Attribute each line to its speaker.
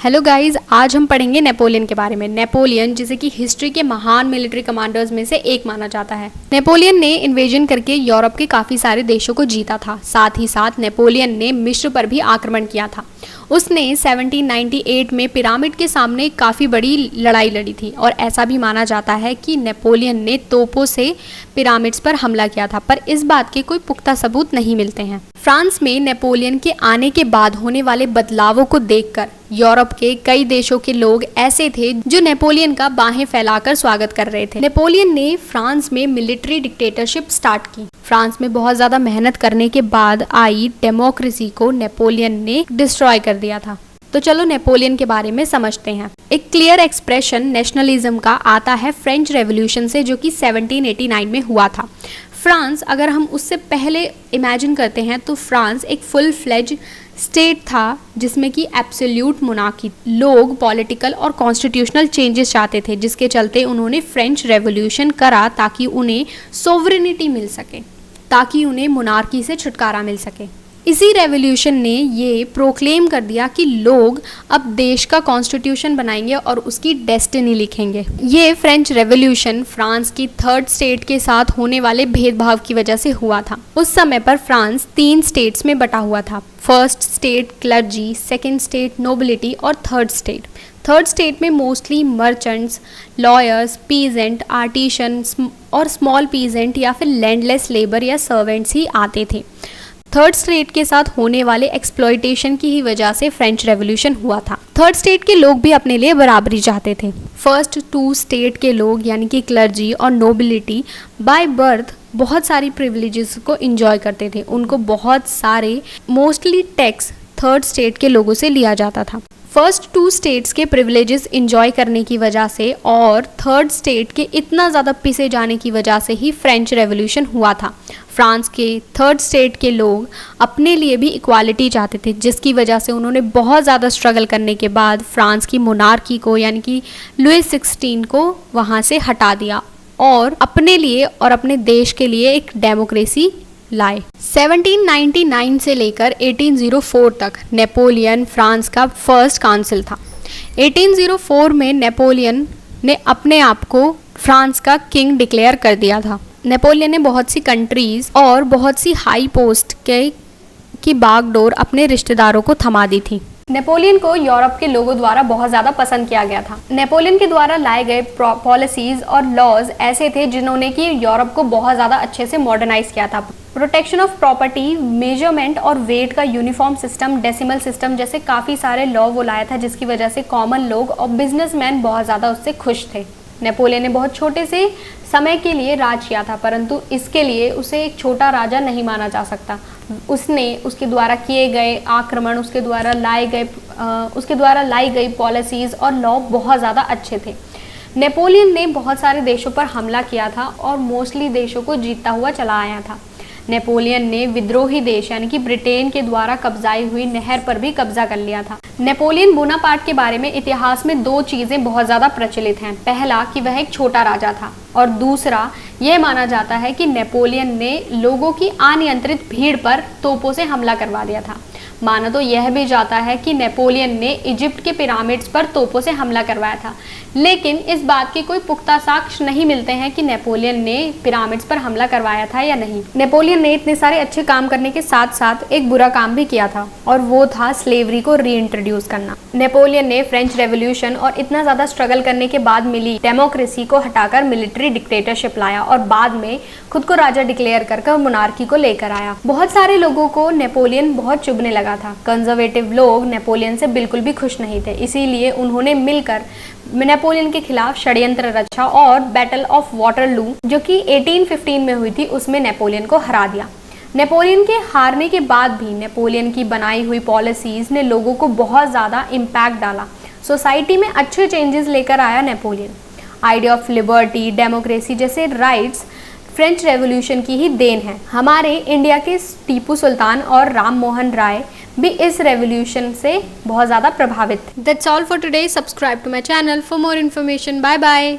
Speaker 1: Hello guys, आज हम पढ़ेंगे नेपोलियन के बारे में। नेपोलियन जिसे कि हिस्ट्री के महान मिलिट्री कमांडर्स में से एक माना जाता है। नेपोलियन ने इन्वेजन करके यूरोप के काफ़ी सारे देशों को जीता था। साथ ही साथ नेपोलियन ने मिस्र पर भी आक्रमण किया था। उसने 1798 में पिरामिड के सामने काफ़ी बड़ी लड़ाई लड़ी थी और ऐसा भी माना जाता है कि नेपोलियन ने तोपों से पिरामिड्स पर हमला किया था, पर इस बात के कोई पुख्ता सबूत नहीं मिलते हैं। फ्रांस में नेपोलियन के आने के बाद होने वाले बदलावों को देखकर यूरोप के कई देशों के लोग ऐसे थे जो नेपोलियन का बाहें फैलाकर स्वागत कर रहे थे। नेपोलियन ने फ्रांस में मिलिट्री डिक्टेटरशिप स्टार्ट की। फ्रांस में बहुत ज़्यादा मेहनत करने के बाद आई डेमोक्रेसी को नेपोलियन ने डिस्ट्रॉय कर दिया था। तो चलो नेपोलियन के बारे में समझते हैं। एक क्लियर एक्सप्रेशन नेशनलिज्म का आता है फ्रेंच रेवोल्यूशन से, जो कि 1789 में हुआ था। फ्रांस, अगर हम उससे पहले इमेजिन करते हैं तो फ्रांस एक फुल फ्लेज स्टेट था जिसमें कि एब्सोल्यूट मोनार्की। लोग पॉलिटिकल और कॉन्स्टिट्यूशनल चेंजेस चाहते थे, जिसके चलते उन्होंने फ्रेंच रेवोल्यूशन करा ताकि उन्हें सोवरेनिटी मिल सके, ताकि उन्हें मोनार्की से छुटकारा मिल सके। इसी रेवोल्यूशन ने ये प्रोक्लेम कर दिया कि लोग अब देश का कॉन्स्टिट्यूशन बनाएंगे और उसकी डेस्टिनी लिखेंगे। ये फ्रेंच रेवोल्यूशन फ्रांस की थर्ड स्टेट के साथ होने वाले भेदभाव की वजह से हुआ था। उस समय पर फ्रांस 3 स्टेट्स में बटा हुआ था। First state clergy, second state nobility और थर्ड स्टेट। थर्ड स्टेट में mostly merchants, lawyers, peasant, artisan और स्मॉल पीजेंट या फिर लैंडलेस लेबर या सर्वेंट्स ही आते थे। थर्ड स्टेट के साथ होने वाले एक्सप्लॉयटेशन की ही वजह से फ्रेंच रेवोल्यूशन हुआ था। थर्ड स्टेट के लोग भी अपने लिए बराबरी चाहते थे। फर्स्ट 2 स्टेट के लोग यानी कि क्लर्जी और नोबिलिटी बाय बर्थ बहुत सारी प्रिविलेजेस को एंजॉय करते थे। उनको बहुत सारे मोस्टली टैक्स थर्ड स्टेट के लोगों से लिया जाता था। फर्स्ट 2 स्टेट्स के प्रिविलेजेस एंजॉय करने की वजह से और थर्ड स्टेट के इतना ज़्यादा पिसे जाने की वजह से ही फ्रेंच रेवोल्यूशन हुआ था। फ्रांस के थर्ड स्टेट के लोग अपने लिए भी इक्वालिटी चाहते थे, जिसकी वजह से उन्होंने बहुत ज़्यादा स्ट्रगल करने के बाद फ्रांस की मोनार्की को यानी कि लुई 16 को वहाँ से हटा दिया और अपने लिए और अपने देश के लिए एक डेमोक्रेसी लाए। 1799 से लेकर 1804 तक नेपोलियन फ्रांस का फर्स्ट काउंसिल था। 1804 में नेपोलियन ने अपने आप को फ्रांस का किंग डिक्लेयर कर दिया था। नेपोलियन ने बहुत सी कंट्रीज और बहुत सी हाई पोस्ट की बागडोर अपने रिश्तेदारों को थमा दी थी। नेपोलियन को यूरोप के लोगों द्वारा बहुत ज़्यादा पसंद किया गया था। नेपोलियन के द्वारा लाए गए पॉलिसीज और लॉज ऐसे थे जिन्होंने कि यूरोप को बहुत ज़्यादा अच्छे से मॉडर्नाइज किया था। प्रोटेक्शन ऑफ प्रॉपर्टी, मेजरमेंट और वेट का यूनिफॉर्म सिस्टम, डेसिमल सिस्टम जैसे काफ़ी सारे लॉ वो लाया था, जिसकी वजह से कॉमन लोग और बिजनेसमैन बहुत ज़्यादा उससे खुश थे। नेपोलियन ने बहुत छोटे से समय के लिए राज किया था, परंतु इसके लिए उसे एक छोटा राजा नहीं माना जा सकता। उसके द्वारा किए गए आक्रमण, उसके द्वारा लाई गई पॉलिसीज़ और लॉ बहुत ज़्यादा अच्छे थे। नेपोलियन ने बहुत सारे देशों पर हमला किया था और मोस्टली देशों को जीतता हुआ चला आया था। नेपोलियन ने विद्रोही देश यानी कि ब्रिटेन के द्वारा कब्जाई हुई नहर पर भी कब्जा कर लिया था। नेपोलियन बोनापार्ट के बारे में इतिहास में 2 चीज़ें बहुत ज़्यादा प्रचलित हैं। पहला कि वह एक छोटा राजा था और दूसरा यह माना जाता है कि नेपोलियन ने लोगों की अनियंत्रित भीड़ पर तोपों से हमला करवा दिया था। माना तो यह भी जाता है कि नेपोलियन ने इजिप्ट के पिरामिड्स पर तोपों से हमला करवाया था, लेकिन इस बात के कोई पुख्ता साक्ष्य नहीं मिलते हैं कि नेपोलियन ने पिरामिड्स पर हमला करवाया था या नहीं। नेपोलियन ने इतने सारे अच्छे काम करने के साथ साथ एक बुरा काम भी किया था और वो था स्लेवरी को रीइंट्रोड्यूस करना। नेपोलियन ने फ्रेंच रेवोल्यूशन और इतना ज़्यादा स्ट्रगल करने के बाद मिली डेमोक्रेसी को हटाकर मिलिट्री डिक्टेटरशिप लाया और बाद में खुद को राजा डिक्लेयर कर मोनार्की को लेकर आया। बहुत सारे लोगों को नेपोलियन बहुत चुभने लगा था। कंजर्वेटिव लोग नेपोलियन से बिल्कुल भी खुश नहीं थे, इसीलिए उन्होंने मिलकर नेपोलियन के खिलाफ षड्यंत्र रचा और बैटल ऑफ वाटरलू जो कि 1815 में हुई थी, उसमें नेपोलियन को हरा दिया। नेपोलियन के हारने के बाद भी नेपोलियन की बनाई हुई पॉलिसीज़ ने लोगों को बहुत ज़्यादा इम्पैक्ट डाला। सोसाइटी में अच्छे चेंजेस लेकर आया Napoleon. Idea of liberty, democracy जैसे राइट्स फ्रेंच रेवोल्यूशन की ही देन है। हमारे इंडिया के टीपू सुल्तान और राम मोहन राय भी इस रेवोल्यूशन से बहुत ज़्यादा प्रभावित थे। That's all for today. Subscribe to my channel for more information. Bye bye.